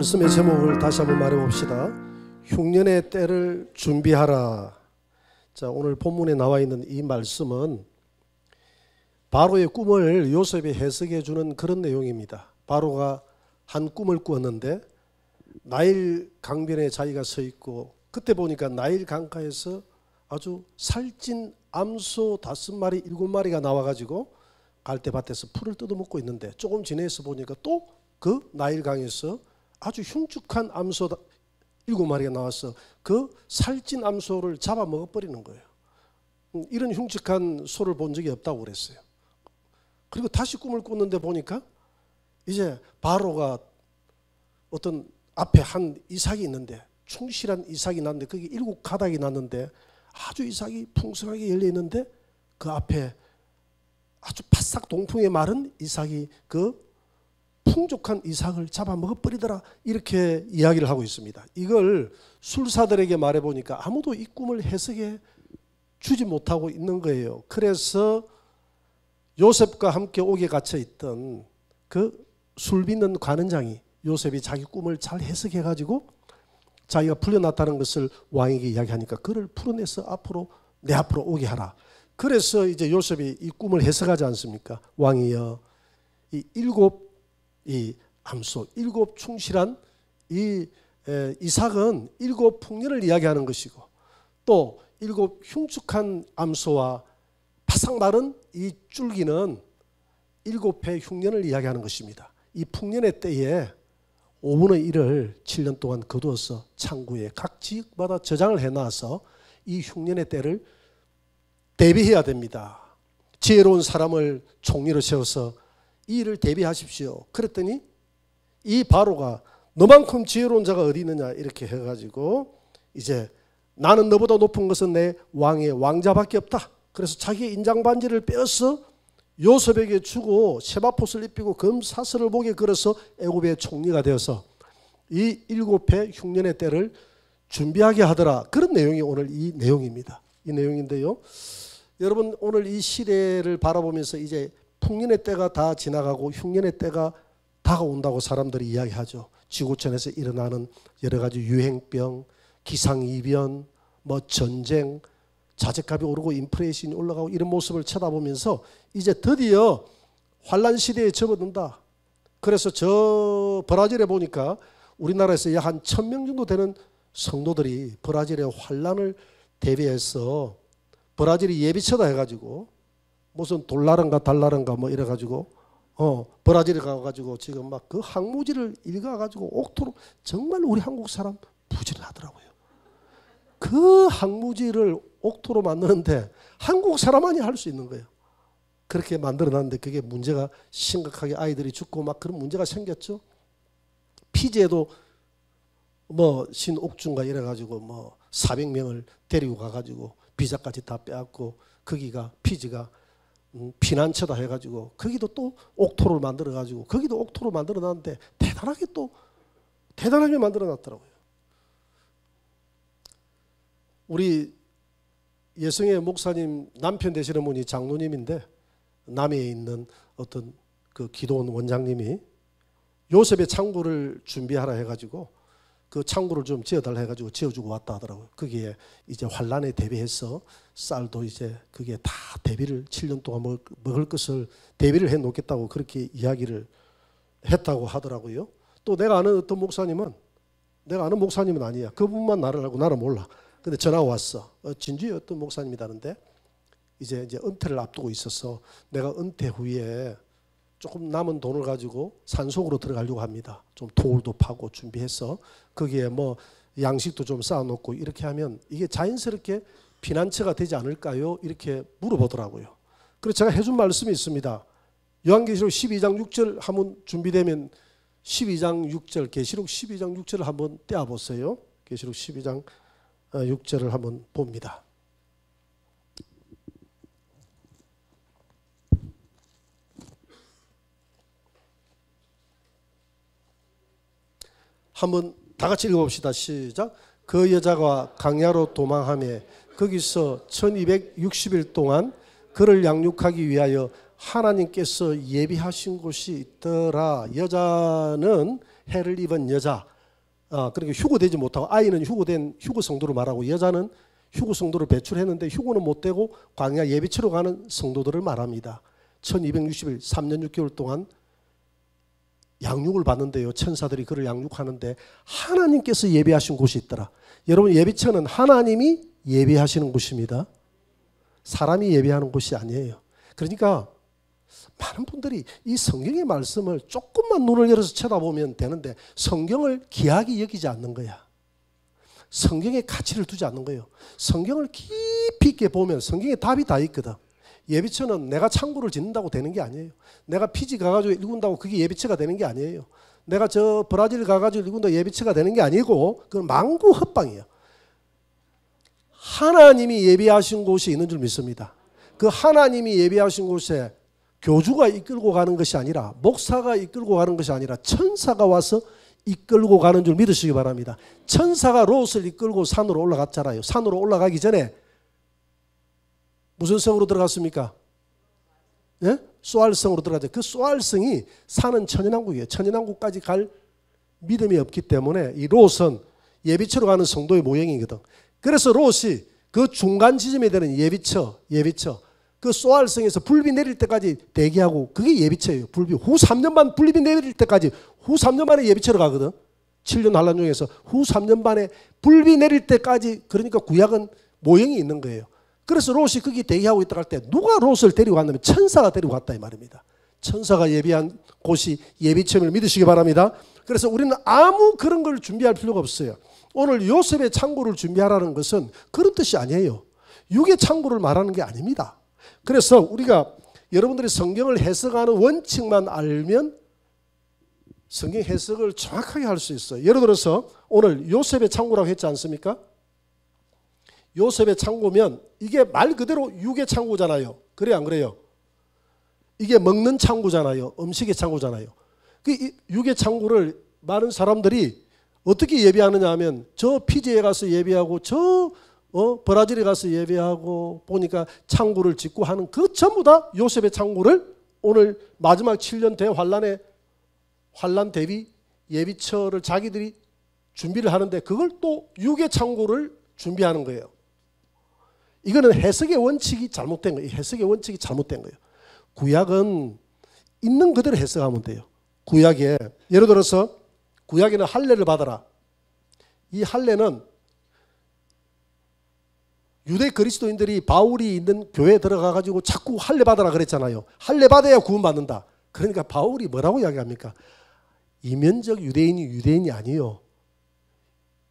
말씀의 제목을 다시 한번 말해봅시다. 흉년의 때를 준비하라. 자, 오늘 본문에 나와 있는 이 말씀은 바로의 꿈을 요셉이 해석해 주는 그런 내용입니다. 바로가 한 꿈을 꾸었는데 나일 강변에 자기가 서 있고, 그때 보니까 나일 강가에서 아주 살찐 암소 5마리 7마리가 나와가지고 갈대밭에서 풀을 뜯어먹고 있는데, 조금 지내서 보니까 또 그 나일강에서 아주 흉측한 암소 7마리가 나와서 그 살찐 암소를 잡아먹어버리는 거예요. 이런 흉측한 소를 본 적이 없다고 그랬어요. 그리고 다시 꿈을 꿨는데 보니까 이제 바로가 어떤 앞에 한 이삭이 있는데, 충실한 이삭이 났는데 거기 7가닥이 났는데 아주 이삭이 풍성하게 열려 있는데 그 앞에 아주 바싹 동풍에 마른 이삭이 그 풍족한 이삭을 잡아먹어버리더라, 이렇게 이야기를 하고 있습니다. 이걸 술사들에게 말해보니까 아무도 이 꿈을 해석해 주지 못하고 있는 거예요. 그래서 요셉과 함께 옥에 갇혀있던 그 술 빚는 관원장이 요셉이 자기 꿈을 잘 해석해가지고 자기가 풀려났다는 것을 왕에게 이야기하니까 그를 풀어내서 내 앞으로 오게 하라. 그래서 이제 요셉이 이 꿈을 해석하지 않습니까? 왕이여, 이 암소 7 충실한 이 이삭은 7 풍년을 이야기하는 것이고, 또 7 흉측한 암소와 바싹 마른 이 줄기는 7회 흉년을 이야기하는 것입니다. 이 풍년의 때에 5분의 1을 7년 동안 거두어서 창구에 각 지역마다 저장을 해놔서 이 흉년의 때를 대비해야 됩니다. 지혜로운 사람을 총리로 세워서 이 일을 대비하십시오. 그랬더니 이 바로가 너만큼 지혜로운 자가 어디 있느냐 이렇게 해가지고 이제 나는 너보다 높은 것은 내 왕의 왕자밖에 없다. 그래서 자기의 인장반지를 빼어서 요셉에게 주고 세마포스를 입히고 금사슬을 목에 걸어서 애굽의 총리가 되어서 이 7회 흉년의 때를 준비하게 하더라. 그런 내용이 오늘 이 내용입니다. 이 내용인데요, 여러분 오늘 이 시대를 바라보면서 이제 풍년의 때가 다 지나가고 흉년의 때가 다가온다고 사람들이 이야기하죠. 지구촌에서 일어나는 여러 가지 유행병, 기상이변, 전쟁, 자재값이 오르고 인플레이션이 올라가고 이런 모습을 쳐다보면서 이제 드디어 환란 시대에 접어든다. 그래서 저 브라질에 보니까 우리나라에서 약 한 1000명 정도 되는 성도들이 브라질의 환란을 대비해서 브라질이 예비처다 해가지고 무슨 돌라른가 달라른가 이래가지고 브라질에 가가지고 지금 막 그 항무지를 읽어가지고 옥토로, 정말 우리 한국 사람 부지런하더라고요. 그 항무지를 옥토로 만드는데 한국 사람만이 할 수 있는 거예요. 그렇게 만들어놨는데 그게 문제가 심각하게 아이들이 죽고 막 그런 문제가 생겼죠. 피지에도 신옥중가 이래가지고 400명을 데리고 가가지고 비자까지 다 빼앗고 거기가 피지가 피난처다 해가지고 거기도 또 옥토를 만들어가지고 거기도 옥토로 만들어놨는데 대단하게 만들어놨더라고요. 우리 예성의 목사님 남편 되시는 분이 장로님인데 남해에 있는 어떤 그 기도원 원장님이 요셉의 창고를 준비하라 해가지고 그 창고를 좀 지어달라 해가지고 지어주고 왔다 하더라고요. 거기에 이제 환란에 대비해서 쌀도 이제 그게 다 대비를 7년 동안 먹을 것을 대비를 해 놓겠다고 그렇게 이야기를 했다고 하더라고요. 또 내가 아는 어떤 목사님은, 내가 아는 목사님은 아니야. 그분만 나를 알고 나는 몰라. 근데 전화가 왔어. 진주의 어떤 목사님이라는데 이제 은퇴를 앞두고 있어서 내가 은퇴 후에 조금 남은 돈을 가지고 산속으로 들어가려고 합니다. 좀 돌도 파고 준비해서 거기에 양식도 좀 쌓아놓고 이렇게 하면 이게 자연스럽게 피난처가 되지 않을까요? 이렇게 물어보더라고요. 그래서 제가 해준 말씀이 있습니다. 요한계시록 12장 6절 한번 준비되면 12장 6절, 계시록 12장 6절을 한번 떼어보세요. 계시록 12장 6절을 한번 봅니다. 한번 다 같이 읽어봅시다. 시작. 그 여자가 강야로 도망하며 거기서 1260일 동안 그를 양육하기 위하여 하나님께서 예비하신 곳이 있더라. 여자는 해를 입은 여자, 그러니까 휴거되지 못하고 아이는 휴거된 휴거 성도를 말하고 여자는 휴거 성도를 배출했는데 휴거는 못 되고 광야 예비처로 가는 성도들을 말합니다. 1260일 3년 6개월 동안 양육을 받는데요. 천사들이 그를 양육하는데 하나님께서 예비하신 곳이 있더라. 여러분 예비처는 하나님이 예비하시는 곳입니다. 사람이 예비하는 곳이 아니에요. 그러니까 많은 분들이 이 성경의 말씀을 조금만 눈을 열어서 쳐다보면 되는데 성경을 귀하게 여기지 않는 거야. 성경에 가치를 두지 않는 거예요. 성경을 깊이 있게 보면 성경에 답이 다 있거든. 예비처는 내가 창고를 짓는다고 되는 게 아니에요. 내가 피지 가가지고 읽은다고 그게 예비처가 되는 게 아니에요. 내가 저 브라질 가가지고 읽은다고 예비처가 되는 게 아니고 그건 망구 헛방이에요. 하나님이 예비하신 곳이 있는 줄 믿습니다. 그 하나님이 예비하신 곳에 교주가 이끌고 가는 것이 아니라 목사가 이끌고 가는 것이 아니라 천사가 와서 이끌고 가는 줄 믿으시기 바랍니다. 천사가 롯을 이끌고 산으로 올라갔잖아요. 산으로 올라가기 전에 무슨 성으로 들어갔습니까? 예? 소알성으로 들어갔죠. 그 소알성이 산은 천연왕국이에요. 천연왕국까지 갈 믿음이 없기 때문에 이 롯은 예비처로 가는 성도의 모형이거든. 그래서 롯이 그 중간 지점에 되는 예비처 그 소알성에서 불비 내릴 때까지 대기하고 그게 예비처예요. 불비 후 3년 반 불비 내릴 때까지 후 3년 반에 예비처로 가거든. 7년 환란 중에서 후 3년 반에 불비 내릴 때까지 그러니까 구약은 모형이 있는 거예요. 그래서 롯이 거기 대기하고 있다 할 때 누가 롯을 데리고 갔냐면 천사가 데리고 갔다 이 말입니다. 천사가 예비한 곳이 예비처임을 믿으시기 바랍니다. 그래서 우리는 아무 그런 걸 준비할 필요가 없어요. 오늘 요셉의 창고를 준비하라는 것은 그런 뜻이 아니에요. 육의 창고를 말하는 게 아닙니다. 그래서 우리가 여러분들이 성경을 해석하는 원칙만 알면 성경 해석을 정확하게 할 수 있어요. 예를 들어서 오늘 요셉의 창고라고 했지 않습니까? 요셉의 창고면 이게 말 그대로 육의 창고잖아요. 그래 안 그래요? 이게 먹는 창고잖아요. 음식의 창고잖아요. 그 육의 창고를 많은 사람들이 어떻게 예비하느냐 하면 저 피지에 가서 예비하고 저 브라질에 가서 예배하고 보니까 창고를 짓고 하는 그 전부 다 요셉의 창고를 오늘 마지막 7년 대환란의 환란 대비 예비처를 자기들이 준비를 하는데 그걸 또 육의 창고를 준비하는 거예요. 이거는 해석의 원칙이 잘못된 거예요. 해석의 원칙이 잘못된 거예요. 구약은 있는 그대로 해석하면 돼요. 구약에 예를 들어서 구약에는 할례를 받아라. 이 할례는 유대 그리스도인들이 바울이 있는 교회에 들어가가지고 자꾸 할례 받아라 그랬잖아요. 할례 받아야 구원받는다. 그러니까 바울이 뭐라고 이야기합니까? 이면적 유대인이 유대인이 아니요.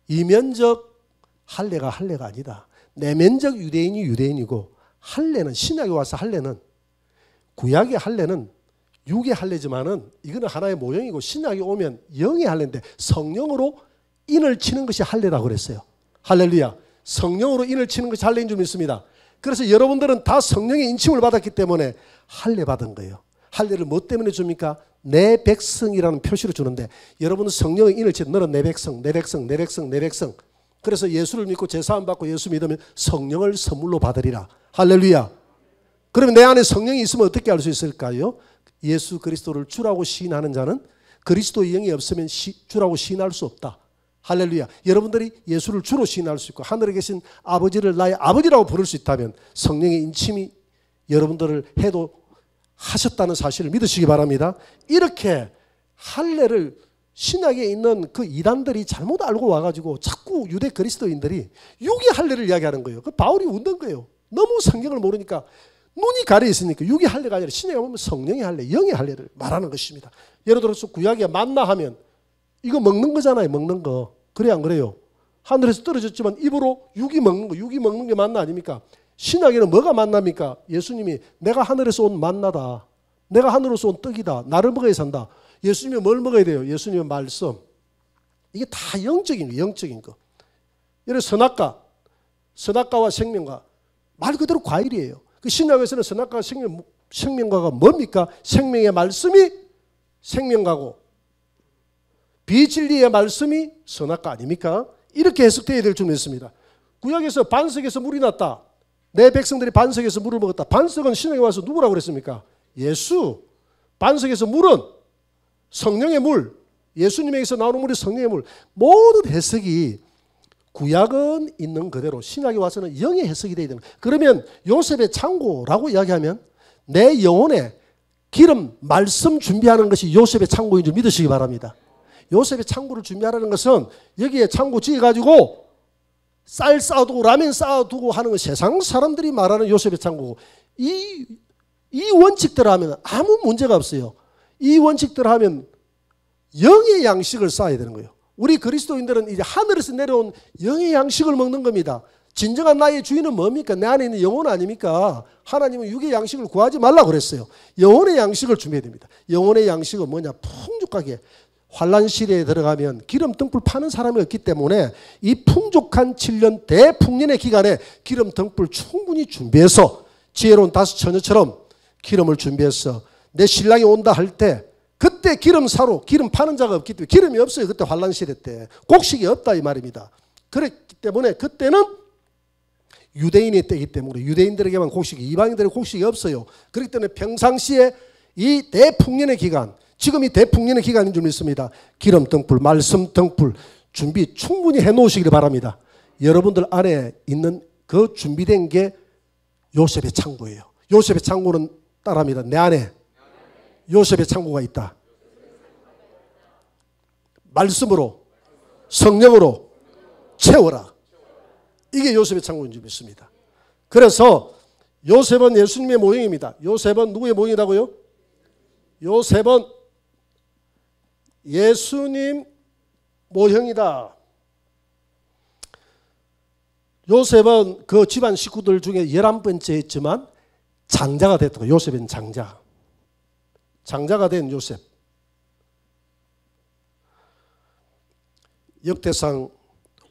이면적 할례가 할례가 아니다. 내면적 유대인이 유대인이고 할례는 신약에 와서 할례는 구약의 할례는 육의 할례지만은 이거는 하나의 모형이고 신약에 오면 영의 할례인데 성령으로 인을 치는 것이 할례라고 그랬어요. 할렐루야. 성령으로 인을 치는 것이 할례인 줄 믿습니다. 그래서 여러분들은 다 성령의 인침을 받았기 때문에 할례 받은 거예요. 할례를 뭐 때문에 줍니까? 내 백성이라는 표시로 주는데 여러분은 성령의 인을 치 너는 내 백성, 내 백성, 내 백성, 내 백성. 그래서 예수를 믿고 제사함 받고 예수 믿으면 성령을 선물로 받으리라. 할렐루야. 그러면 내 안에 성령이 있으면 어떻게 할 수 있을까요? 예수 그리스도를 주라고 시인하는 자는 그리스도의 영이 없으면 주라고 시인할 수 없다. 할렐루야. 여러분들이 예수를 주로 시인할 수 있고 하늘에 계신 아버지를 나의 아버지라고 부를 수 있다면 성령의 인침이 여러분들을 해도 하셨다는 사실을 믿으시기 바랍니다. 이렇게 할례를 신약에 있는 그 이단들이 잘못 알고 와가지고 자꾸 유대 그리스도인들이 육의 할례를 이야기하는 거예요. 그 바울이 웃는 거예요. 너무 성경을 모르니까 눈이 가려 있으니까 육의 할례가 아니라 신약에 보면 성령의 할례, 영의 할례를 말하는 것입니다. 예를 들어서 구약에 만나 하면 이거 먹는 거잖아요. 먹는 거. 그래 안 그래요? 하늘에서 떨어졌지만 입으로 육이 먹는 거. 육이 먹는 게 만나 아닙니까? 신약에는 뭐가 만납니까? 예수님이 내가 하늘에서 온 만나다. 내가 하늘에서 온 떡이다. 나를 먹어야 산다. 예수님이 뭘 먹어야 돼요? 예수님의 말씀. 이게 다 영적인 거. 영적인 거. 예를 들어 선악과와 생명과 말 그대로 과일이에요. 그 신약에서는 선악과와 생명과가 뭡니까? 생명의 말씀이 생명과고 비진리의 말씀이 선악과 아닙니까? 이렇게 해석되어야 될 줄 믿습니다. 구약에서 반석에서 물이 났다. 내 백성들이 반석에서 물을 먹었다. 반석은 신약에 와서 누구라고 그랬습니까? 예수. 반석에서 물은 성령의 물. 예수님에게서 나오는 물이 성령의 물. 모든 해석이 구약은 있는 그대로 신약에 와서는 영의 해석이 되어야 되는 거예요. 그러면 요셉의 창고라고 이야기하면 내 영혼에 기름, 말씀 준비하는 것이 요셉의 창고인 줄 믿으시기 바랍니다. 요셉의 창고를 준비하라는 것은 여기에 창고 지어가지고 쌀 쌓아두고 라면 쌓아두고 하는 건 세상 사람들이 말하는 요셉의 창고고, 이 원칙대로 하면 아무 문제가 없어요. 이 원칙대로 하면 영의 양식을 쌓아야 되는 거예요. 우리 그리스도인들은 이제 하늘에서 내려온 영의 양식을 먹는 겁니다. 진정한 나의 주인은 뭡니까? 내 안에 있는 영혼 아닙니까? 하나님은 육의 양식을 구하지 말라고 그랬어요. 영혼의 양식을 준비해야 됩니다. 영혼의 양식은 뭐냐? 풍족하게. 환난 시대에 들어가면 기름 등불 파는 사람이 없기 때문에 이 풍족한 7년 대풍년의 기간에 기름 등불 충분히 준비해서 지혜로운 다섯 처녀처럼 기름을 준비해서 내 신랑이 온다 할 때 그때 기름 사로 기름 파는 자가 없기 때문에 기름이 없어요. 그때 환난 시대 때 곡식이 없다 이 말입니다. 그렇기 때문에 그때는 유대인의 때이기 때문에 유대인들에게만 곡식이, 이방인들의 곡식이 없어요. 그렇기 때문에 평상시에 이 대풍년의 기간, 지금 이 대풍년의 기간인 줄 믿습니다. 기름 등불, 말씀 등불 준비 충분히 해놓으시길 바랍니다. 여러분들 안에 있는 그 준비된 게 요셉의 창고예요. 요셉의 창고는 따라합니다. 내 안에 요셉의 창고가 있다. 말씀으로, 성령으로 채워라. 이게 요셉의 창고인 줄 믿습니다. 그래서 요셉은 예수님의 모형입니다. 요셉은 누구의 모형이라고요? 요셉은 예수님 모형이다. 요셉은 그 집안 식구들 중에 11번째였지만 장자가 됐다고. 요셉은 장자. 장자가 된 요셉. 역대상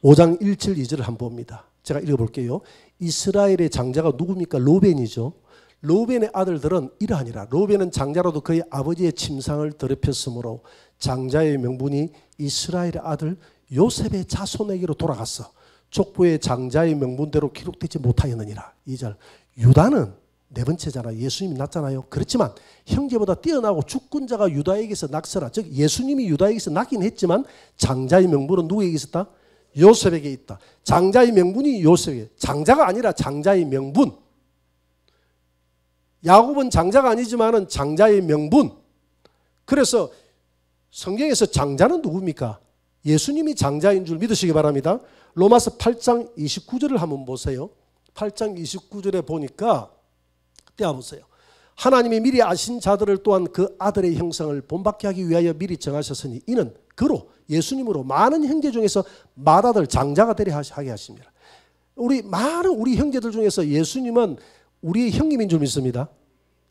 5장 1절 2절을 한번 봅니다. 제가 읽어볼게요. 이스라엘의 장자가 누굽니까? 로벤이죠. 로벤의 아들들은 이러하니라. 로벤은 장자로도 그의 아버지의 침상을 더럽혔으므로 장자의 명분이 이스라엘의 아들 요셉의 자손에게로 돌아갔어. 족보의 장자의 명분대로 기록되지 못하였느니라. 2절. 유다는 네 번째잖아요. 예수님이 낳잖아요. 그렇지만 형제보다 뛰어나고 주권자가 유다에게서 낙서라. 즉 예수님이 유다에게서 낳긴 했지만 장자의 명분은 누구에게 있었다? 요셉에게 있다. 장자의 명분이 요셉에게. 장자가 아니라 장자의 명분. 야곱은 장자가 아니지만은 장자의 명분. 그래서 성경에서 장자는 누굽니까? 예수님이 장자인 줄 믿으시기 바랍니다. 로마서 8장 29절을 한번 보세요. 8장 29절에 보니까 떼어보세요. 하나님이 미리 아신 자들을 또한 그 아들의 형상을 본받게 하기 위하여 미리 정하셨으니 이는 그로 예수님으로 많은 형제 중에서 맏아들 장자가 되려 하게 하십니다. 많은 우리 형제들 중에서 예수님은 우리의 형님인 줄 믿습니다.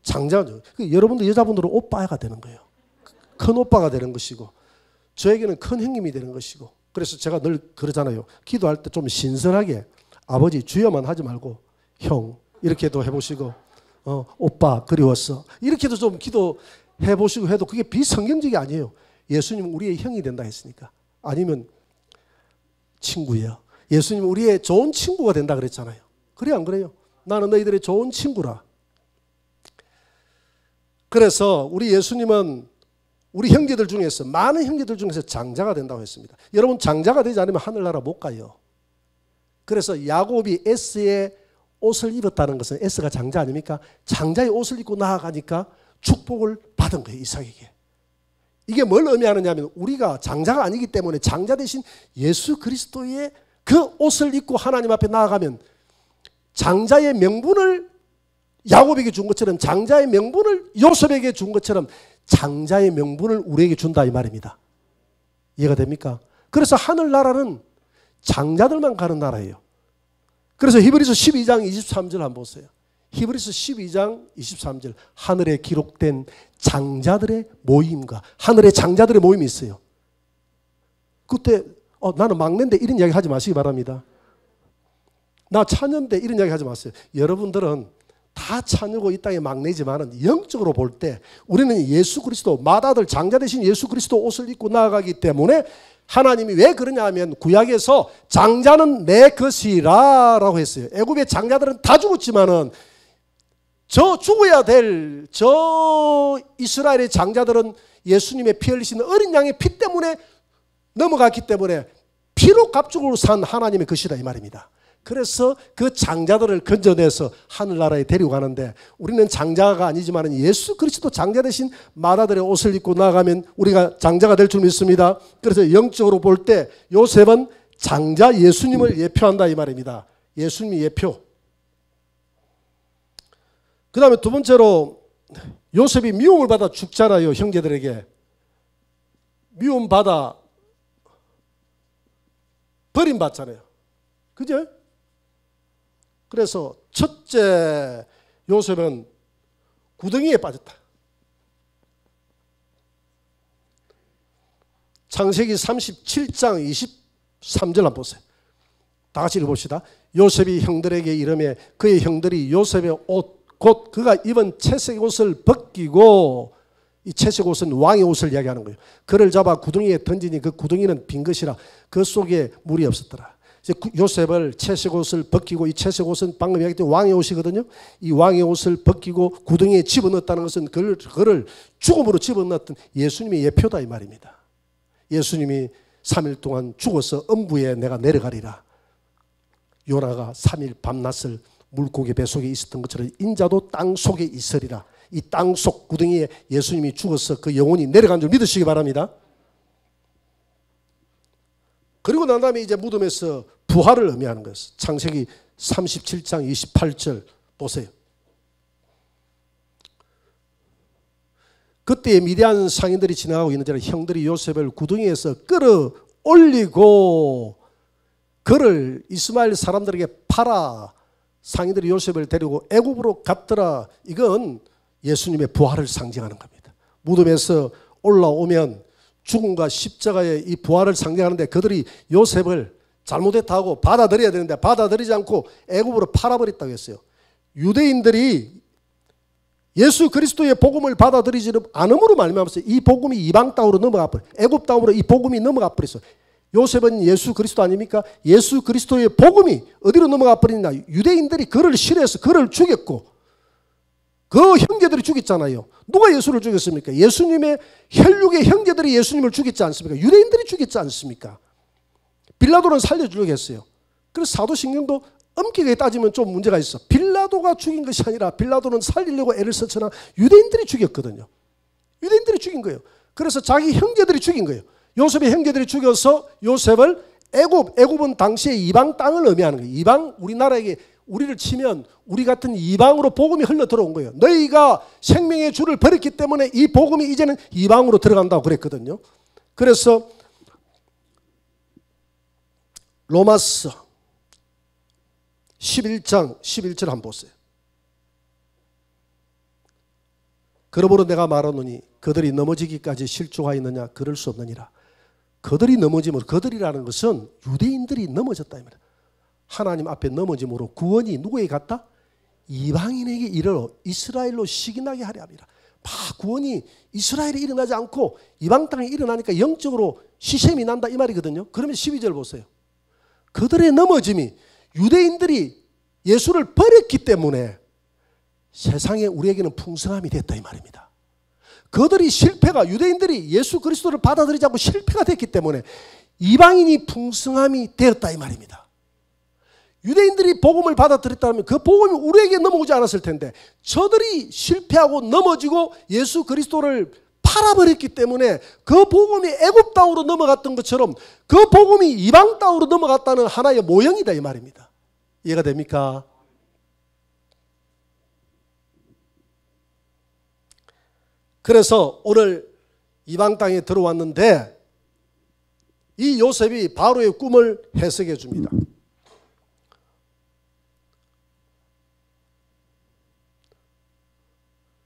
장자죠. 여러분들 여자분들은 오빠가 되는 거예요. 큰 오빠가 되는 것이고 저에게는 큰 형님이 되는 것이고 그래서 제가 늘 그러잖아요. 기도할 때 좀 신선하게 아버지 주여만 하지 말고 형 이렇게도 해보시고 오빠 그리웠어 이렇게도 좀 기도해 보시고 해도 그게 비성경적이 아니에요. 예수님은 우리의 형이 된다 했으니까. 아니면 친구예요. 예수님은 우리의 좋은 친구가 된다 그랬잖아요. 그래 안 그래요? 나는 너희들의 좋은 친구라. 그래서 우리 예수님은 우리 형제들 중에서 많은 형제들 중에서 장자가 된다고 했습니다. 여러분 장자가 되지 않으면 하늘나라 못 가요. 그래서 야곱이 에스의 옷을 입었다는 것은 에스가 장자 아닙니까? 장자의 옷을 입고 나아가니까 축복을 받은 거예요. 이삭에게. 이게 뭘 의미하느냐 하면 우리가 장자가 아니기 때문에 장자 대신 예수 그리스도의 그 옷을 입고 하나님 앞에 나아가면 장자의 명분을 야곱에게 준 것처럼 장자의 명분을 요셉에게 준 것처럼 장자의 명분을 우리에게 준다 이 말입니다. 이해가 됩니까? 그래서 하늘나라는 장자들만 가는 나라예요. 그래서 히브리서 12장 23절 한번 보세요. 히브리서 12장 23절 하늘에 기록된 장자들의 모임과 하늘의 장자들의 모임이 있어요. 그때 나는 막내인데 이런 이야기 하지 마시기 바랍니다. 나 차녀인데 이런 이야기 하지 마세요. 여러분들은 다 차녀고 이 땅의 막내지만은 영적으로 볼 때 우리는 예수 그리스도 맏아들 장자 대신 예수 그리스도 옷을 입고 나아가기 때문에 하나님이 왜 그러냐 하면 구약에서 장자는 내 것이라 라고 했어요. 애굽의 장자들은 다 죽었지만은 저 죽어야 될 저 이스라엘의 장자들은 예수님의 피 흘리신 어린 양의 피 때문에 넘어갔기 때문에 피로 값주고 산 하나님의 것이다 이 말입니다. 그래서 그 장자들을 건져내서 하늘나라에 데리고 가는데, 우리는 장자가 아니지만 예수 그리스도 장자 대신 마다들의 옷을 입고 나가면 우리가 장자가 될 줄 믿습니다. 그래서 영적으로 볼 때 요셉은 장자 예수님을 예표한다 이 말입니다. 예수님이 예표. 그 다음에 두 번째로 요셉이 미움을 받아 죽잖아요. 형제들에게 미움받아 버림받잖아요. 그죠? 그래서 첫째 요셉은 구덩이에 빠졌다. 창세기 37장 23절 한번 보세요. 다 같이 읽어봅시다. 요셉이 형들에게 이르매 그의 형들이 요셉의 옷 곧 그가 입은 채색 옷을 벗기고, 이 채색 옷은 왕의 옷을 이야기하는 거예요. 그를 잡아 구덩이에 던지니 그 구덩이는 빈 것이라 그 속에 물이 없었더라. 이제 요셉을 채색 옷을 벗기고, 이 채색 옷은 방금 이야기했던 왕의 옷이거든요. 이 왕의 옷을 벗기고 구덩이에 집어넣었다는 것은 그를 죽음으로 집어넣었던 예수님의 예표다 이 말입니다. 예수님이 3일 동안 죽어서 음부에 내가 내려가리라. 요나가 3일 밤낮을 물고기 뱃속에 있었던 것처럼 인자도 땅 속에 있으리라. 이 땅 속 구덩이에 예수님이 죽어서 그 영혼이 내려간 줄 믿으시기 바랍니다. 그리고 난 다음에 이제 무덤에서 부활을 의미하는 것이죠. 창세기 37장 28절 보세요. 그때 미디안 상인들이 지나가고 있는지라 형들이 요셉을 구덩이에서 끌어올리고 그를 이스마엘 사람들에게 팔아 상인들이 요셉을 데리고 애굽으로 갔더라. 이건 예수님의 부활을 상징하는 겁니다. 무덤에서 올라오면 죽음과 십자가의 이 부활을 상징하는데, 그들이 요셉을 잘못했다고 받아들여야 되는데 받아들이지 않고 애굽으로 팔아버렸다고 했어요. 유대인들이 예수 그리스도의 복음을 받아들이지 않음으로 말미암아서 이 복음이 이방 땅으로 넘어가 버렸어요. 애굽 땅으로 이 복음이 넘어가 버렸어요. 요셉은 예수 그리스도 아닙니까? 예수 그리스도의 복음이 어디로 넘어가 버리냐? 유대인들이 그를 싫어해서 그를 죽였고, 그 형제들이 죽였잖아요. 누가 예수를 죽였습니까? 예수님의 혈육의 형제들이 예수님을 죽였지 않습니까? 유대인들이 죽였지 않습니까? 빌라도는 살려주려고 했어요. 그래서 사도신경도 엄격하게 따지면 좀 문제가 있어. 빌라도가 죽인 것이 아니라 빌라도는 살리려고 애를 썼으나 유대인들이 죽였거든요. 유대인들이 죽인 거예요. 그래서 자기 형제들이 죽인 거예요. 요셉의 형제들이 죽여서 요셉을 애굽은 당시에 이방 땅을 의미하는 거예요. 이방, 우리나라에게 우리를 치면 우리 같은 이방으로 복음이 흘러 들어온 거예요. 너희가 생명의 주를 버렸기 때문에 이 복음이 이제는 이방으로 들어간다고 그랬거든요. 그래서 로마서 11장 11절 한번 보세요. 그러므로 내가 말하노니 그들이 넘어지기까지 실족하였느냐? 그럴 수 없느니라. 그들이 넘어짐으로, 그들이라는 것은 유대인들이 넘어졌다 이 말이야. 하나님 앞에 넘어짐으로 구원이 누구에게 갔다? 이방인에게 이르러 이스라엘로 시기나게 하려 함이라. 구원이 이스라엘에 일어나지 않고 이방 땅에 일어나니까 영적으로 시샘이 난다 이 말이거든요. 그러면 12절 보세요. 그들의 넘어짐이 유대인들이 예수를 버렸기 때문에 세상에 우리에게는 풍성함이 됐다 이 말입니다. 그들이 실패가, 유대인들이 예수 그리스도를 받아들이지 않고 실패가 됐기 때문에 이방인이 풍성함이 되었다 이 말입니다. 유대인들이 복음을 받아들였다면 그 복음이 우리에게 넘어오지 않았을 텐데, 저들이 실패하고 넘어지고 예수 그리스도를 팔아버렸기 때문에 그 복음이 애굽 땅으로 넘어갔던 것처럼 그 복음이 이방 땅으로 넘어갔다는 하나의 모형이다 이 말입니다. 이해가 됩니까? 그래서 오늘 이방 땅에 들어왔는데 이 요셉이 바로의 꿈을 해석해 줍니다.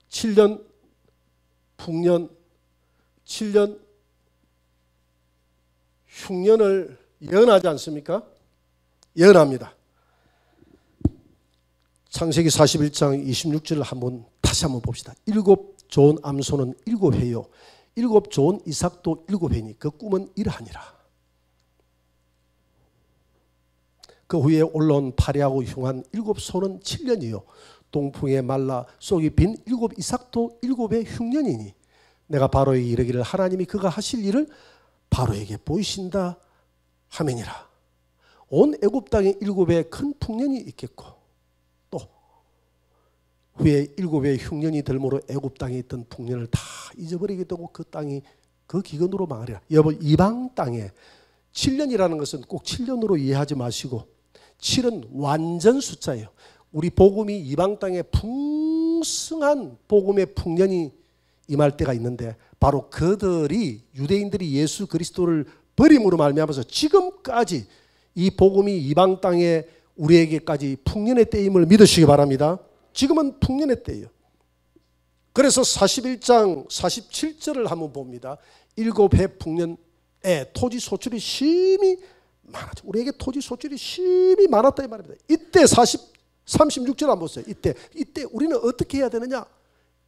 (7년) 풍년, 7년 흉년을 예언하지 않습니까? 예언합니다. 창세기 41장 26절을 다시 한번 봅시다. 7 좋은 암소는 7회요 7 좋은 이삭도 7회니 그 꿈은 이러하니라. 그 후에 올라온 파리하고 흉한 7 소는 7년이요 동풍에 말라 쏙이 빈 일곱 이삭도 일곱의 흉년이니 내가 바로에게 이르기를 하나님이 그가 하실 일을 바로에게 보이신다 하매니라. 온 애굽 땅에 일곱의 큰 풍년이 있겠고 또 후에 일곱의 흉년이 들므로 애굽 땅에 있던 풍년을 다 잊어버리게 되고 그 땅이 그 기근으로 망하리라. 여러분 이방 땅에 7년이라는 것은 꼭 7년으로 이해하지 마시고 7은 완전 숫자예요. 우리 복음이 이방 땅에 풍성한 복음의 풍년이 임할 때가 있는데 바로 그들이 유대인들이 예수 그리스도를 버림으로 말미암아서 지금까지 이 복음이 이방 땅에 우리에게까지 풍년의 때임을 믿으시기 바랍니다. 지금은 풍년의 때예요. 그래서 41장 47절을 한번 봅니다. 일곱 해 풍년에 토지 소출이 심히 많았죠. 우리에게 토지 소출이 심히 많았다 이 말입니다. 이때 36절 한번 보세요. 이때 우리는 어떻게 해야 되느냐?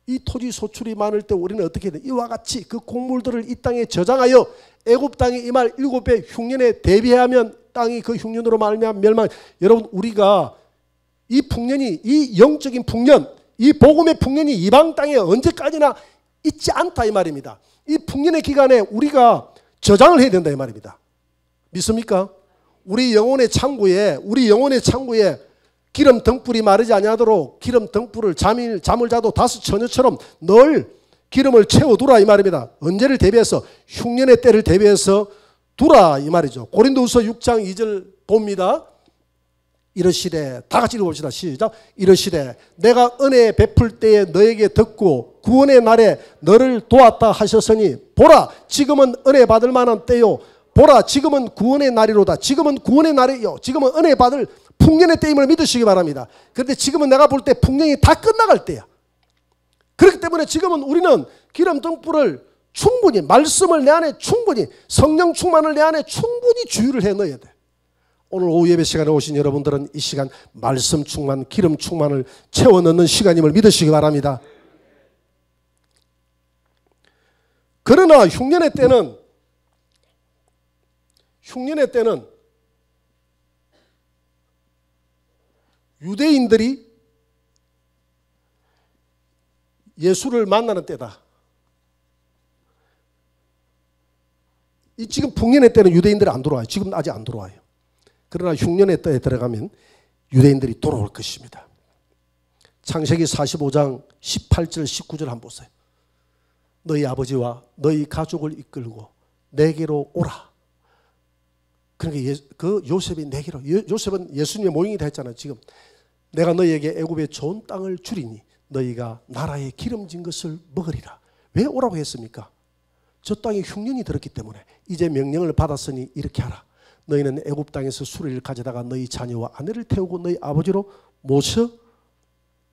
이 토지 소출이 많을 때 우리는 어떻게 해야 되느냐? 이와 같이 그 곡물들을 이 땅에 저장하여 애굽 땅에 임할 일곱 배 흉년에 대비하면 땅이 그 흉년으로 말미암아 멸망. 여러분 우리가 이 풍년이 이 영적인 풍년, 이 복음의 풍년이 이방 땅에 언제까지나 있지 않다 이 말입니다. 이 풍년의 기간에 우리가 저장을 해야 된다 이 말입니다. 믿습니까? 우리 영혼의 창고에 기름 등불이 마르지 아니하도록 기름 등불을 잠을 자도 다섯 처녀처럼 늘 기름을 채워두라 이 말입니다. 언제를 대비해서 흉년의 때를 대비해서 두라 이 말이죠. 고린도후서 6장 2절 봅니다. 이르시되 다 같이 읽어봅시다. 시작. 이르시되 내가 은혜 베풀 때에 너에게 듣고 구원의 날에 너를 도왔다 하셨으니 보라 지금은 은혜 받을 만한 때요. 보라 지금은 구원의 날이로다. 지금은 구원의 날이요. 지금은 은혜 받을 풍년의 때임을 믿으시기 바랍니다. 그런데 지금은 내가 볼 때 풍년이 다 끝나갈 때야. 그렇기 때문에 지금은 우리는 기름 등불을 충분히 말씀을 내 안에 충분히 성령 충만을 내 안에 충분히 주유를 해 넣어야 돼. 오늘 오후 예배 시간에 오신 여러분들은 이 시간 말씀 충만, 기름 충만을 채워 넣는 시간임을 믿으시기 바랍니다. 그러나 흉년의 때는 유대인들이 예수를 만나는 때다. 이 지금 풍년의 때는 유대인들이 안 들어와요. 지금 아직 안 들어와요. 그러나 흉년의 때에 들어가면 유대인들이 돌아올 것입니다. 창세기 45장 18절 19절 한번 보세요. 너희 아버지와 너희 가족을 이끌고 내게로 오라. 그러니까 그 요셉이 내게로, 요셉은 예수님의 모형이 됐잖아요. 지금 내가 너희에게 애굽의 좋은 땅을 주리니 너희가 나라의 기름진 것을 먹으리라. 왜 오라고 했습니까? 저 땅에 흉년이 들었기 때문에 이제 명령을 받았으니 이렇게 하라. 너희는 애굽 땅에서 수리를 가져다가 너희 자녀와 아내를 태우고 너희 아버지로 모셔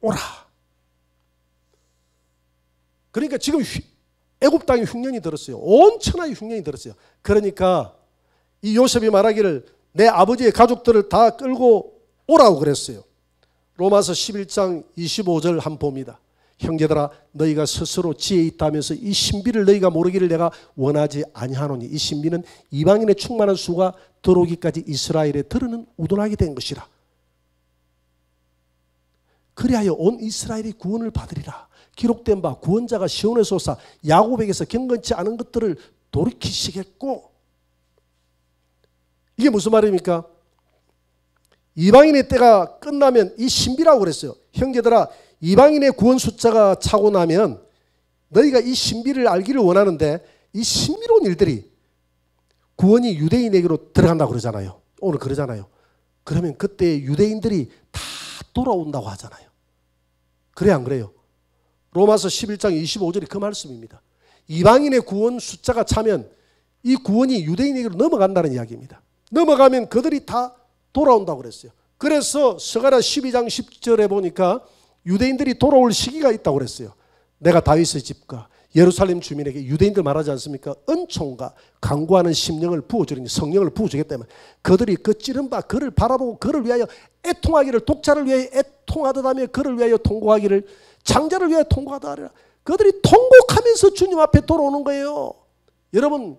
오라. 그러니까 지금 애굽 땅에 흉년이 들었어요. 온 천하에 흉년이 들었어요. 그러니까 이 요셉이 말하기를 내 아버지의 가족들을 다 끌고 오라고 그랬어요. 로마서 11장 25절 한번 봅니다. 형제들아 너희가 스스로 지혜 있다면서 이 신비를 너희가 모르기를 내가 원하지 아니하노니 이 신비는 이방인의 충만한 수가 들어오기까지 이스라엘에 들으는 우둔하게 된 것이라. 그리하여 온 이스라엘이 구원을 받으리라. 기록된 바 구원자가 시온에서 오사 야곱에게서 경건치 않은 것들을 돌이키시겠고. 이게 무슨 말입니까? 이방인의 때가 끝나면 이 신비라고 그랬어요. 형제들아 이방인의 구원 숫자가 차고 나면 너희가 이 신비를 알기를 원하는데 이 신비로운 일들이 구원이 유대인에게로 들어간다고 그러잖아요. 오늘 그러잖아요. 그러면 그때 유대인들이 다 돌아온다고 하잖아요. 그래 안 그래요? 로마서 11장 25절이 그 말씀입니다. 이방인의 구원 숫자가 차면 이 구원이 유대인에게로 넘어간다는 이야기입니다. 넘어가면 그들이 다 돌아온다고 그랬어요. 그래서 스가랴 12장 10절에 보니까 유대인들이 돌아올 시기가 있다고 그랬어요. 내가 다윗의 집과 예루살렘 주민에게 유대인들 말하지 않습니까? 은총과 간구하는 심령을 부어주리니 성령을 부어주겠다면 그들이 그 찌른 바 그를 바라보고 그를 위하여 애통하기를 독자를 위하여 애통하듯하며 그를 위하여 통곡하기를 장자를 위하여 통곡하다 하리라. 그들이 통곡하면서 주님 앞에 돌아오는 거예요. 여러분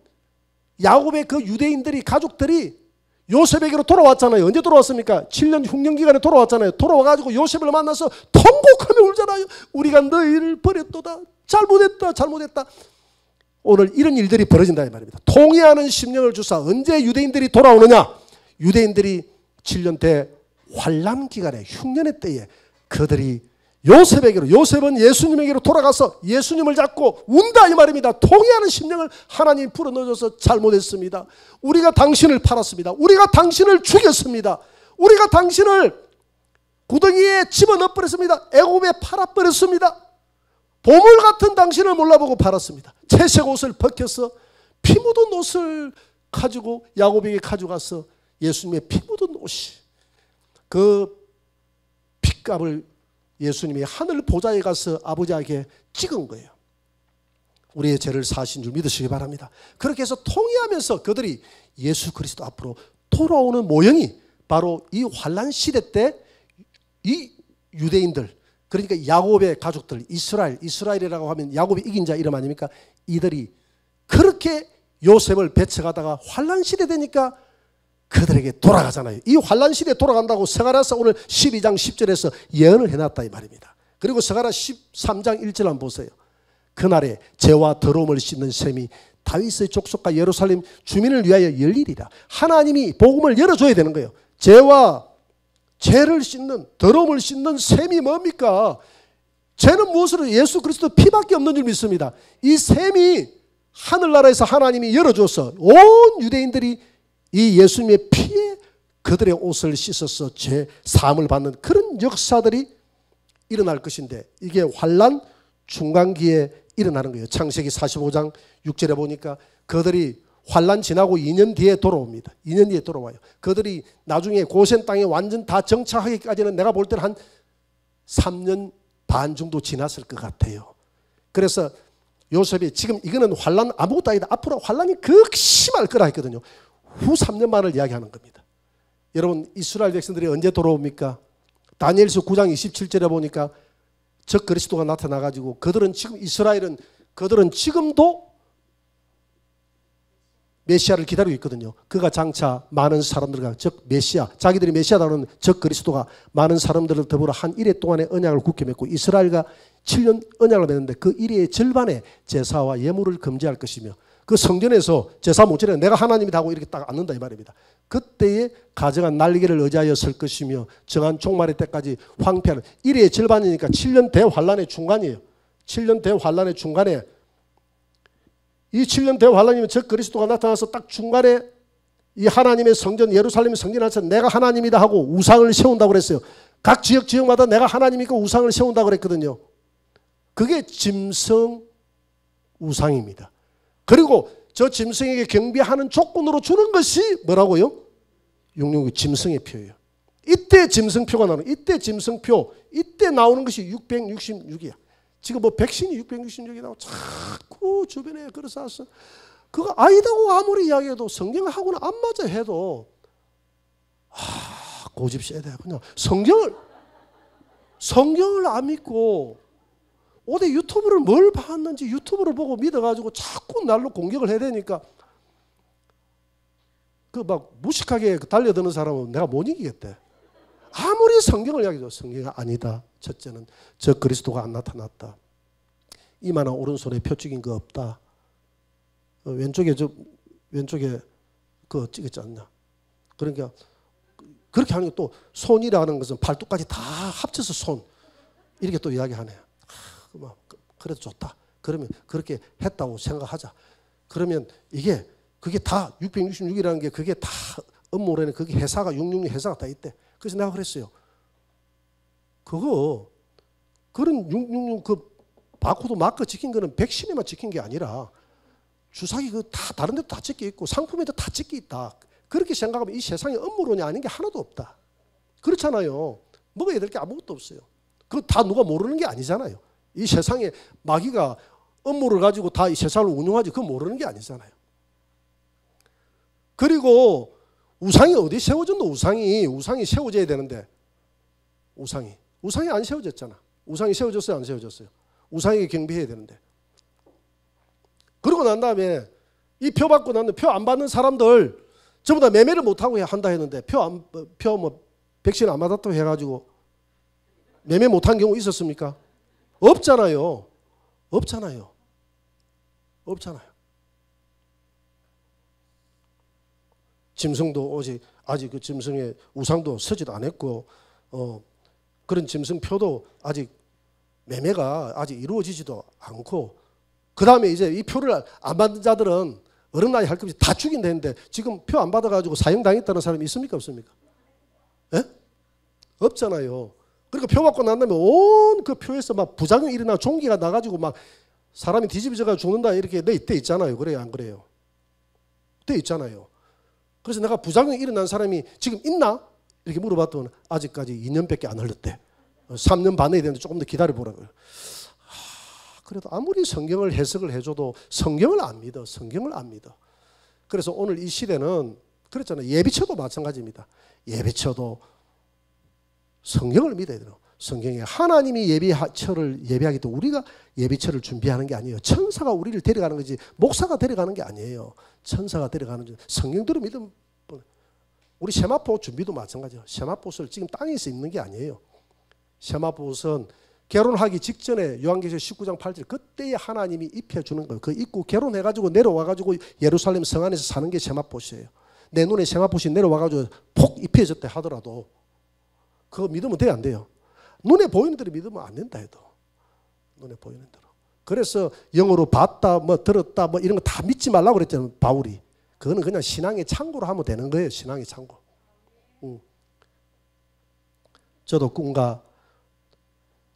야곱의 그 유대인들이 가족들이 요셉에게로 돌아왔잖아요. 언제 돌아왔습니까? 7년 흉년기간에 돌아왔잖아요. 돌아와가지고 요셉을 만나서 통곡하며 울잖아요. 우리가 너희를 버렸도다. 잘못했다. 잘못했다. 오늘 이런 일들이 벌어진다 이 말입니다. 통회하는 심령을 주사 언제 유대인들이 돌아오느냐? 유대인들이 7년 대 환란 기간에 흉년의 때에 그들이 요셉에게로, 요셉은 예수님에게로 돌아가서 예수님을 잡고 운다 이 말입니다. 통회하는 심령을 하나님 불어넣어줘서 잘못했습니다. 우리가 당신을 팔았습니다. 우리가 당신을 죽였습니다. 우리가 당신을 구덩이에 집어넣어 버렸습니다. 애굽에 팔아버렸습니다. 보물 같은 당신을 몰라보고 팔았습니다. 채색 옷을 벗겨서 피 묻은 옷을 가지고 야곱에게 가져가서 예수님의 피 묻은 옷이 그 핏값을 예수님이 하늘 보좌에 가서 아버지에게 찍은 거예요. 우리의 죄를 사하신 줄 믿으시기 바랍니다. 그렇게 해서 통회하면서 그들이 예수 그리스도 앞으로 돌아오는 모형이 바로 이 환란 시대 때 이 유대인들, 그러니까 야곱의 가족들, 이스라엘이라고 하면 야곱이 이긴 자 이름 아닙니까? 이들이 그렇게 요셉을 배척하다가 환란 시대 되니까 그들에게 돌아가잖아요. 이 환란 시대에 돌아간다고 스가랴서 오늘 12장 10절에서 예언을 해놨다 이 말입니다. 그리고 스가랴 13장 1절 한번 보세요. 그날에 죄와 더러움을 씻는 셈이 다윗의 족속과 예루살렘 주민을 위하여 열리리라. 하나님이 복음을 열어줘야 되는 거예요. 죄를 씻는, 더러움을 씻는 셈이 뭡니까? 죄는 무엇으로? 예수 그리스도 피밖에 없는 줄 믿습니다. 이 셈이 하늘나라에서 하나님이 열어줘서 온 유대인들이 이 예수님의 피에 그들의 옷을 씻어서 죄 사함을 받는 그런 역사들이 일어날 것인데, 이게 환란 중간기에 일어나는 거예요. 창세기 45장 6절에 보니까 그들이 환란 지나고 2년 뒤에 돌아옵니다. 2년 뒤에 돌아와요. 그들이 나중에 고센 땅에 완전 다 정착하기까지는 내가 볼 때는 한 3년 반 정도 지났을 것 같아요. 그래서 요셉이 지금 이거는 환란 아무것도 아니다. 앞으로 환란이 극심할 거라 했거든요. 후 3년 만을 이야기하는 겁니다. 여러분, 이스라엘 백성들이 언제 돌아옵니까? 다니엘서 9장 27절에 보니까 적 그리스도가 나타나가지고 그들은 지금 이스라엘은 그들은 지금도 메시아를 기다리고 있거든요. 그가 장차 많은 사람들과 즉 메시아, 자기들이 메시아라는 적 그리스도가 많은 사람들을 더불어 한 일해 동안의 언약을 굳게 맺고 이스라엘과 7년 언약을 맺는데 그 일해의 절반에 제사와 예물을 금지할 것이며 그 성전에서 제사 못 지내 내가 하나님이다 하고 이렇게 딱 앉는다 이 말입니다. 그때에 가정한 날개를 의지하여 설 것이며 정한 종말의 때까지 황폐하는 일해의 절반이니까 7년 대환란의 중간이에요. 7년 대환란의 중간에 이 7년 대환란이면 적 그리스도가 나타나서 딱 중간에 이 하나님의 성전 예루살렘 성전 안에서 내가 하나님이다 하고 우상을 세운다고 그랬어요. 각 지역마다 내가 하나님이고 우상을 세운다고 그랬거든요. 그게 짐승 우상입니다. 그리고 저 짐승에게 경배하는 조건으로 주는 것이 뭐라고요? 666 짐승의 표예요. 이때 짐승표가 나오는 이때 짐승표 이때 나오는 것이 666이야. 지금 뭐 백신이 666이 나오고 자꾸 주변에 그래서 왔어. 그거 아니다고 아무리 이야기해도 성경하고는 안 맞아 해도 고집 세야 돼. 그냥 성경을 안 믿고 어디 유튜브를 뭘 봤는지 유튜브를 보고 믿어가지고 자꾸 날로 공격을 해야 되니까 그 막 무식하게 달려드는 사람은 내가 못 이기겠대. 아무리 성경을 이야기해도 성경이 아니다. 첫째는 저 그리스도가 안 나타났다. 이만한 오른손에 표 찍힌 거 없다. 왼쪽에 그거 찍었지 않냐. 그러니까 그렇게 하는 게 또 손이라는 것은 발톱까지 다 합쳐서 손 이렇게 또 이야기하네. 그래도 좋다. 그러면 그렇게 했다고 생각하자. 그러면 그게 다 666이라는 게 그게 다 음모론에 그게 회사가 666 회사가 다 있대. 그래서 내가 그랬어요. 그런 666 그 바코드 마크 찍힌 거는 백신에만 찍힌 게 아니라 주사기 그 다 다른 데도 다 찍혀 있고 상품에도 다 찍혀 있다. 그렇게 생각하면 이 세상에 음모론이 아닌 게 하나도 없다. 그렇잖아요. 먹어야 될 게 아무것도 없어요. 그거 다 누가 모르는 게 아니잖아요. 이 세상에 마귀가 음모를 가지고 다 이 세상을 운영하지 그거 모르는 게 아니잖아요. 그리고 우상이 어디 세워졌노? 우상이 세워져야 되는데 우상이 안 세워졌잖아. 우상이 세워졌어요? 안 세워졌어요? 우상에게 경배해야 되는데. 그러고 난 다음에 이 표 받고 나는 표 안 받는 사람들 전부 다 매매를 못하고 한다 했는데 백신 안 맞았다고 해가지고 매매 못한 경우 있었습니까? 없잖아요. 없잖아요. 없잖아요. 짐승도 아직 그 짐승의 우상도 서지도 안 했고 그런 짐승표도 아직 매매가 아직 이루어지지도 않고 그 다음에 이제 이 표를 안 받는 자들은 어른 나이 할 것 없이 다 죽인다 했는데 지금 표 안 받아가지고 사형당했다는 사람이 있습니까? 없습니까? 예? 없잖아요. 그러니까 표 받고 난 다음에 온 그 표에서 막 부작용이 일어나 종기가 나가지고 막 사람이 뒤집어져가 죽는다 이렇게 돼 있잖아요. 그래요? 안 그래요? 돼 있잖아요. 그래서 내가 부작용이 일어난 사람이 지금 있나? 이렇게 물어봤더니 아직까지 2년밖에 안 흘렀대. 3년 반 해야 되는데 조금 더 기다려보라고요. 그래도 아무리 성경을 해석을 해줘도 성경을 안 믿어. 성경을 안 믿어. 그래서 오늘 이 시대는 그랬잖아요. 예비처도 마찬가지입니다. 예비처도 성경을 믿어야 돼요. 성경에 하나님이 예비처를 예비하기 때문에 우리가 예비처를 준비하는 게 아니에요. 천사가 우리를 데려가는 거지 목사가 데려가는 게 아니에요. 천사가 데려가는 거지. 성경대로 믿으면 우리 세마포 준비도 마찬가지예요. 세마포옷을 지금 땅에서 입는 게 아니에요. 세마포옷은 결혼하기 직전에 요한계시록 19장 8절 그때에 하나님이 입혀주는 거예요. 그 입고 결혼해가지고 내려와가지고 예루살렘 성 안에서 사는 게 세마포옷이에요. 내 눈에 세마포옷이 내려와가지고 폭 입혀졌다 하더라도 그거 믿으면 돼요? 안 돼요? 눈에 보이는 대로 믿으면 안 된다 해도 눈에 보이는 대로. 그래서 영어로 봤다 뭐 들었다 뭐 이런 거 다 믿지 말라고 그랬잖아요. 바울이. 그거는 그냥 신앙의 참고로 하면 되는 거예요. 신앙의 참고. 저도 꿈과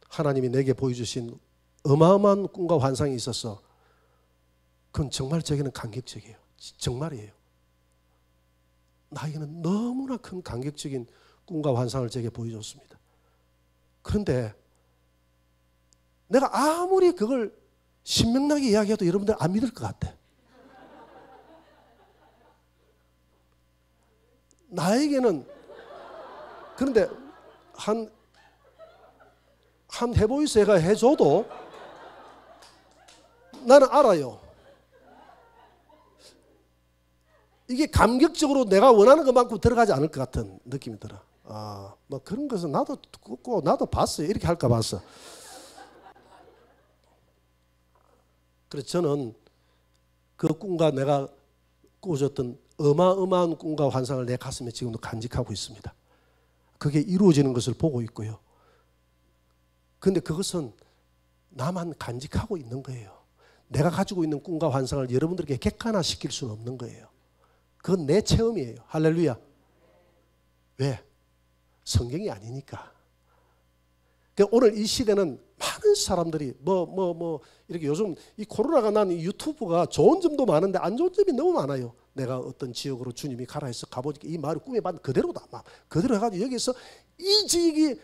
하나님이 내게 보여주신 어마어마한 꿈과 환상이 있어서 그건 정말 저에게는 감격적이에요. 정말이에요. 나에게는 너무나 큰 감격적인 꿈과 환상을 제게 보여줬습니다. 그런데 내가 아무리 그걸 신명나게 이야기해도 여러분들 안 믿을 것 같아. 나에게는 그런데 한 해보이스가 해줘도 나는 알아요. 이게 감격적으로 내가 원하는 것만큼 들어가지 않을 것 같은 느낌이 들어. 뭐 그런 것은 나도 듣고 나도 봤어요. 이렇게 할까 봤어. 그래서 저는 그 꿈과 내가 꾸어졌던 어마어마한 꿈과 환상을 내 가슴에 지금도 간직하고 있습니다. 그게 이루어지는 것을 보고 있고요. 그런데 그것은 나만 간직하고 있는 거예요. 내가 가지고 있는 꿈과 환상을 여러분들에게 객관화시킬 수는 없는 거예요. 그건 내 체험이에요. 할렐루야. 왜? 성경이 아니니까. 그러니까 오늘 이 시대는 많은 사람들이 이렇게 요즘 이 코로나가 난 유튜브가 좋은 점도 많은데 안 좋은 점이 너무 많아요. 내가 어떤 지역으로 주님이 가라 해서 가보니까 이 마을이 꿈에 봤는 그대로다. 막 그대로 해가지고 여기서 이 지역이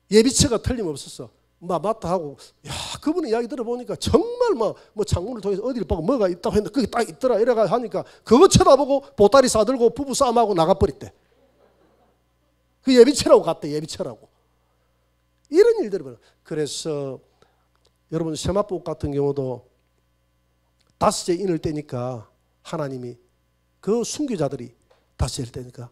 예비처가 틀림없었어. 맞다 하고 그분의 이야기 들어보니까 정말 뭐 창문을 통해서 어디를 보고 뭐가 있다고 했는데 그게 딱 있더라 이래가 하니까 그거 쳐다보고 보따리 싸들고 부부 싸움하고 나가버렸대. 그 예비처라고 갔대. 예비처라고. 이런 일들이 벌어요. 그래서 여러분 세마포 같은 경우도 5째 인을 떼니까 하나님이 그 순교자들이 5째를 떼니까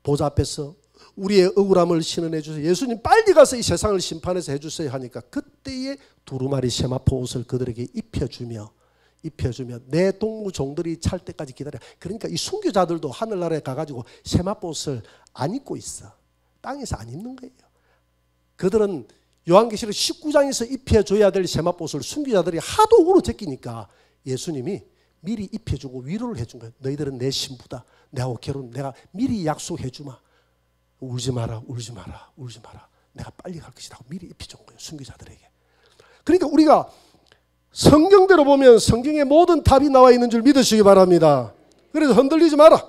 보좌 앞에서 우리의 억울함을 신원해 주세요. 예수님 빨리 가서 이 세상을 심판해서 해주세요 하니까 그때에 두루마리 세마포 옷을 그들에게 입혀주며 내 동무 종들이 찰 때까지 기다려. 그러니까 이 순교자들도 하늘나라에 가가지고 세마포 옷을 안 입고 있어. 땅에서 안 입는 거예요. 그들은 요한계시록 19장에서 입혀줘야 될 세마포 옷을 순교자들이 하도 우로 제끼니까 예수님이 미리 입혀주고 위로를 해준 거예요. 너희들은 내 신부다. 내하고 결혼 내가 미리 약속해 주마. 울지 마라. 내가 빨리 갈 것이다. 미리 입혀준 거예요. 순교자들에게. 그러니까 우리가 성경대로 보면 성경의 모든 답이 나와 있는 줄 믿으시기 바랍니다. 그래서 흔들리지 마라.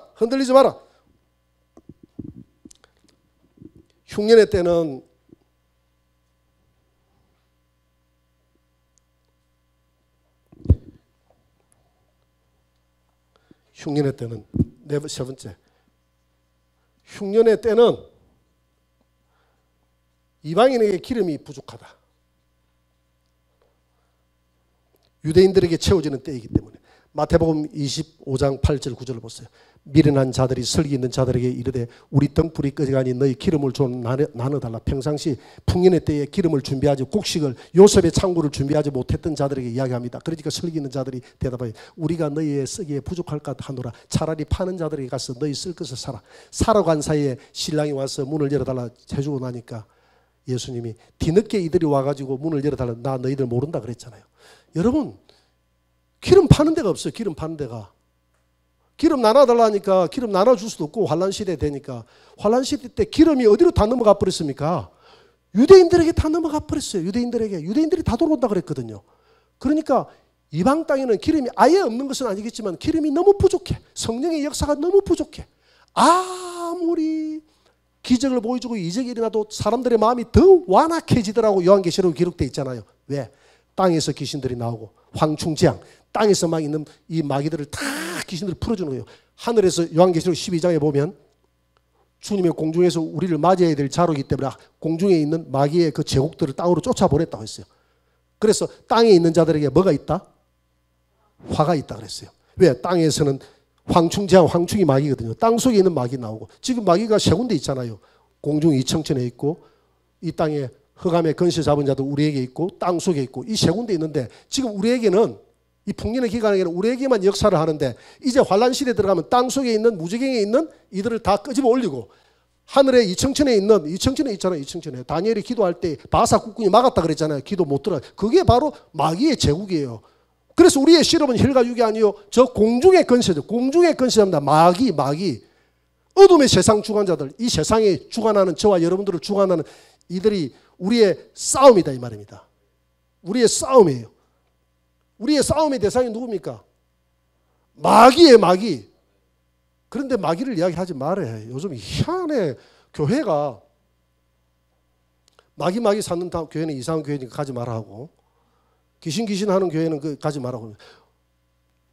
흉년의 때는 세 번째. 흉년의 때는 이방인에게 기름이 부족하다. 유대인들에게 채워지는 때이기 때문에 마태복음 25장 8절 9절을 보세요. 미련한 자들이 슬기 있는 자들에게 이르되 우리 등불이 꺼져가니 너희 기름을 좀 나눠달라. 평상시 풍년의 때에 기름을 준비하지 곡식을 요셉의 창고를 준비하지 못했던 자들에게 이야기합니다. 그러니까 슬기 있는 자들이 대답하여 우리가 너희의 쓰기에 부족할까 하노라. 차라리 파는 자들에게 가서 너희 쓸 것을 사라. 사러 간 사이에 신랑이 와서 문을 열어달라 해주고 나니까 예수님이 뒤늦게 이들이 와가지고 문을 열어달라. 나 너희들 모른다 그랬잖아요. 여러분, 기름 파는 데가 없어요. 기름 파는 데가. 기름 나눠달라니까 기름 나눠줄 수도 없고, 환란시대 되니까. 환란시대 때 기름이 어디로 다 넘어가 버렸습니까? 유대인들에게 다 넘어가 버렸어요. 유대인들이 다 돌아온다 그랬거든요. 그러니까 이방 땅에는 기름이 아예 없는 것은 아니겠지만 기름이 너무 부족해. 성령의 역사가 너무 부족해. 아무리 기적을 보여주고 이적이 일어나도 사람들의 마음이 더 완악해지더라고. 요한계시록에 기록되어 있잖아요. 왜? 땅에서 귀신들이 나오고 황충지향, 땅에서 막 있는 이 마귀들을 다 귀신들이 풀어주는 거예요. 하늘에서 요한계시록 12장에 보면 주님의 공중에서 우리를 맞이해야 될 자로이기 때문에 공중에 있는 마귀의 그 제국들을 땅으로 쫓아보냈다고 했어요. 그래서 땅에 있는 자들에게 뭐가 있다? 화가 있다 그랬어요. 왜? 땅에서는 황충지향, 황충이 마귀거든요. 땅 속에 있는 마귀 나오고, 지금 마귀가 세 군데 있잖아요. 공중 이청천에 있고, 이 땅에 흑암의 건실 잡은 자도 우리에게 있고, 땅 속에 있고, 이 세 군데 있는데 지금 우리에게는 이 풍년의 기간에는 우리에게만 역사를 하는데, 이제 환란시대에 들어가면 땅 속에 있는 무지경에 있는 이들을 다 끄집어 올리고 하늘의 이청천에 있는, 이청천에 있잖아요. 이청천에 다니엘이 기도할 때 바사 국군이 막았다 그랬잖아요. 기도 못 들어. 그게 바로 마귀의 제국이에요. 그래서 우리의 실험은 혈과 육이 아니요 저 공중의 건세죠. 공중의 건세입니다. 마귀. 어둠의 세상 주관자들, 이 세상에 주관하는 저와 여러분들을 주관하는 이들이 우리의 싸움이다 이 말입니다. 우리의 싸움이에요. 우리의 싸움의 대상이 누굽니까? 마귀예요, 마귀. 그런데 마귀를 이야기하지 말아요. 요즘 희한해. 교회가 마귀 찾는 교회는 이상한 교회니까 가지 말아 하고, 귀신 하는 교회는 가지 말라고.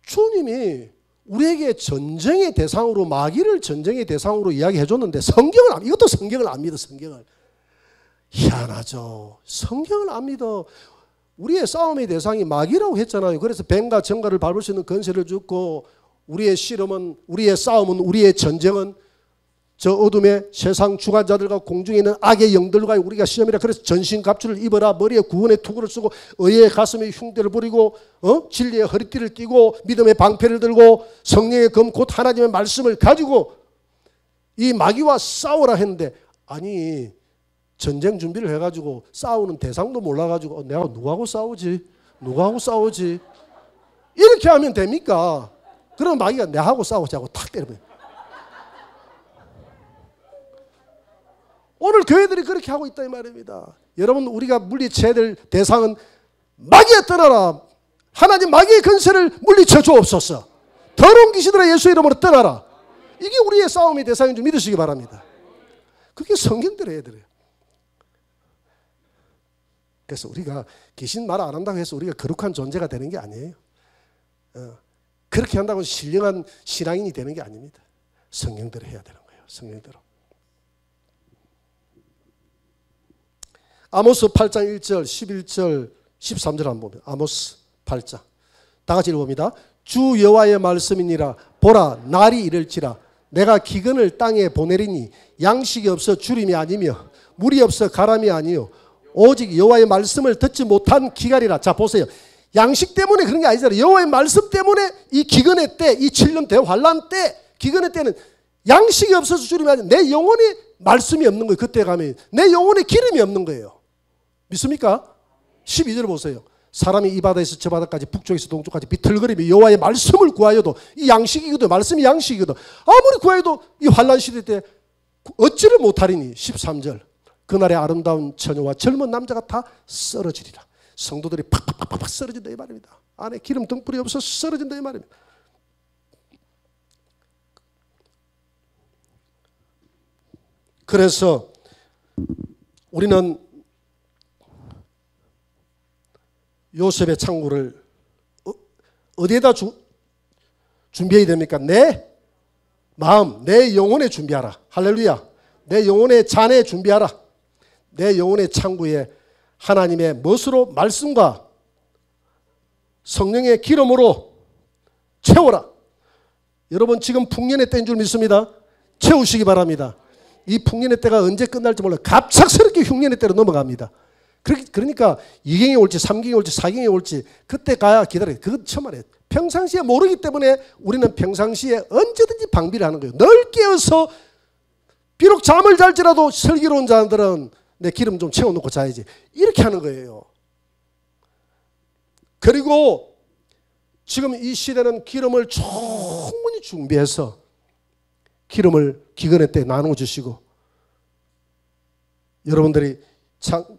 주님이 우리에게 전쟁의 대상으로, 마귀를 전쟁의 대상으로 이야기해 줬는데 이것도 성경을 안 믿어. 성경을. 희한하죠. 성경을 안 믿어. 우리의 싸움의 대상이 마귀라고 했잖아요. 그래서 뱀과 정갈을 밟을 수 있는 권세를 주고, 우리의 실험은, 우리의 싸움은, 우리의 전쟁은 저 어둠의 세상 주관자들과 공중에 있는 악의 영들과 우리가 시험이라. 그래서 전신갑주를 입어라. 머리에 구원의 투구를 쓰고 의의 가슴에 흉대를 부리고 진리의 허리띠를 띠고 믿음의 방패를 들고 성령의 검 곧 하나님의 말씀을 가지고 이 마귀와 싸우라 했는데, 아니 전쟁 준비를 해가지고 싸우는 대상도 몰라가지고 내가 누구하고 싸우지 이렇게 하면 됩니까? 그럼 마귀가 내하고 싸우자고 탁 때리면. 오늘 교회들이 그렇게 하고 있다 이 말입니다. 여러분, 우리가 물리쳐야 될 대상은 마귀에 떠나라. 하나님 마귀의 근세를 물리쳐 주옵소서. 더러운 귀신들아 예수 이름으로 떠나라. 이게 우리의 싸움의 대상인 줄 믿으시기 바랍니다. 그게 성경대로 해야 돼요. 그래서 우리가 귀신 말 안 한다고 해서 우리가 거룩한 존재가 되는 게 아니에요. 그렇게 한다고 신령한 신앙인이 되는 게 아닙니다. 성경대로 해야 되는 거예요. 성경대로. 아모스 8장 1절, 11절, 13절 한번 보면, 아모스 8장 다 같이 읽어봅니다. 주 여호와의 말씀이니라. 보라, 날이 이를지라. 내가 기근을 땅에 보내리니 양식이 없어 주림이 아니며 물이 없어 가람이 아니요 오직 여호와의 말씀을 듣지 못한 기갈이라. 자 보세요. 양식 때문에 그런 게 아니잖아요. 여호와의 말씀 때문에 이 기근의 때, 이 7년 대환란 때, 기근의 때는 양식이 없어서 주림이 아니라 내 영혼에 말씀이 없는 거예요. 그때 가면 내 영혼에 기름이 없는 거예요. 믿습니까? 12절 보세요. 사람이 이 바다에서 저 바다까지 북쪽에서 동쪽까지 비틀거리며 여호와의 말씀을 구하여도, 이 양식이거든, 말씀이 양식이거든, 아무리 구하여도 이 환란 시대 때 얻지를 못하리니. 13절 그날의 아름다운 처녀와 젊은 남자가 다 쓰러지리라. 성도들이 팍팍팍팍 쓰러진다 이 말입니다. 안에 기름 등불이 없어서 쓰러진다 이 말입니다. 그래서 우리는 요셉의 창고를 어디에다 준비해야 됩니까? 내 마음, 내 영혼에 준비하라. 할렐루야. 내 영혼의 잔에 준비하라. 내 영혼의 창고에 하나님의 멋으로 말씀과 성령의 기름으로 채워라. 여러분 지금 풍년의 때인 줄 믿습니다. 채우시기 바랍니다. 이 풍년의 때가 언제 끝날지 몰라요. 갑작스럽게 흉년의 때로 넘어갑니다. 그러니까 2경이 올지 3경이 올지 4경이 올지 그때 가야 기다려요. 그것 처음 말해요. 평상시에 모르기 때문에 우리는 평상시에 언제든지 방비를 하는 거예요. 늘 깨어서 비록 잠을 잘지라도 슬기로운 자들은 내 기름 좀 채워놓고 자야지. 이렇게 하는 거예요. 그리고 지금 이 시대는 기름을 충분히 준비해서 기름을 기근의 때 나눠주시고 여러분들이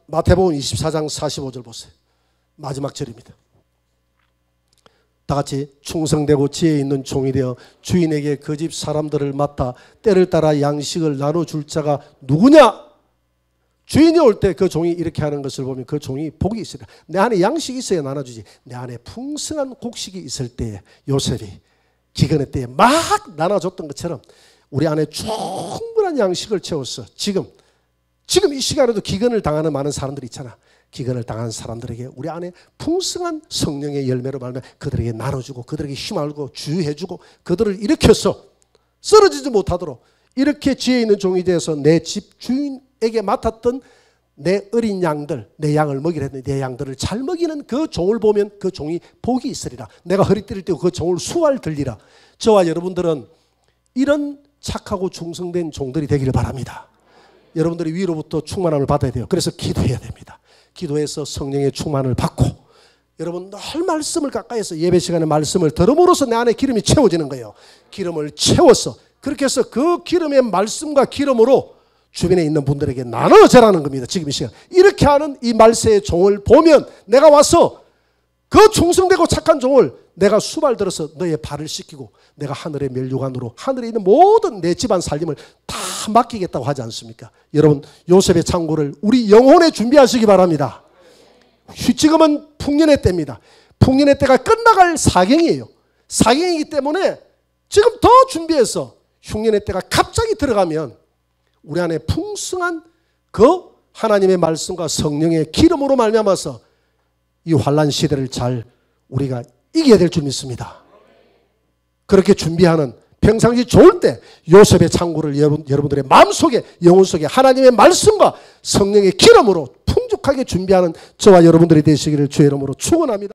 마태복음 24장 45절 보세요. 마지막 절입니다. 다 같이 충성되고 지혜 있는 종이 되어 주인에게 그 집 사람들을 맡아 때를 따라 양식을 나눠줄 자가 누구냐? 주인이 올 때 그 종이 이렇게 하는 것을 보면 그 종이 복이 있으리라. 내 안에 양식이 있어야 나눠주지. 내 안에 풍성한 곡식이 있을 때에 요셉이 기근의 때에 막 나눠줬던 것처럼 우리 안에 충분한 양식을 채웠어. 지금 이 시간에도 기근을 당하는 많은 사람들이 있잖아. 기근을 당한 사람들에게 우리 안에 풍성한 성령의 열매로 말하면 그들에게 나눠주고 그들에게 힘알고 주유해주고 그들을 일으켜서 쓰러지지 못하도록 이렇게 지혜 있는 종이 되어서 내 집 주인에게 맡았던 내 어린 양들, 내 양을 먹이려 했는데 내 양들을 잘 먹이는 그 종을 보면 그 종이 복이 있으리라. 내가 허리띠를 떼고 그 종을 수알 들리라. 저와 여러분들은 이런 착하고 충성된 종들이 되기를 바랍니다. 여러분들이 위로부터 충만함을 받아야 돼요. 그래서 기도해야 됩니다. 기도해서 성령의 충만을 받고 여러분 늘 말씀을 가까이서 예배 시간에 말씀을 들음으로써 내 안에 기름이 채워지는 거예요. 기름을 채워서 그렇게 해서 그 기름의 말씀과 기름으로 주변에 있는 분들에게 나눠져라는 겁니다. 지금 이 시간 이렇게 하는 이 말세의 종을 보면 내가 와서 그 충성되고 착한 종을 내가 수발 들어서 너의 발을 씻기고 내가 하늘의 멸류관으로 하늘에 있는 모든 내 집안 살림을 다 맡기겠다고 하지 않습니까? 여러분 요셉의 창고를 우리 영혼에 준비하시기 바랍니다. 지금은 풍년의 때입니다. 풍년의 때가 끝나갈 사경이에요. 사경이기 때문에 지금 더 준비해서 흉년의 때가 갑자기 들어가면 우리 안에 풍성한 그 하나님의 말씀과 성령의 기름으로 말미암아서 이 환난 시대를 잘 우리가 이겨야 될 줄 믿습니다. 그렇게 준비하는 평상시 좋을 때 요셉의 창고를 여러분들의 마음속에 영혼 속에 하나님의 말씀과 성령의 기름으로 풍족하게 준비하는 저와 여러분들이 되시기를 주의 이름으로 축원합니다.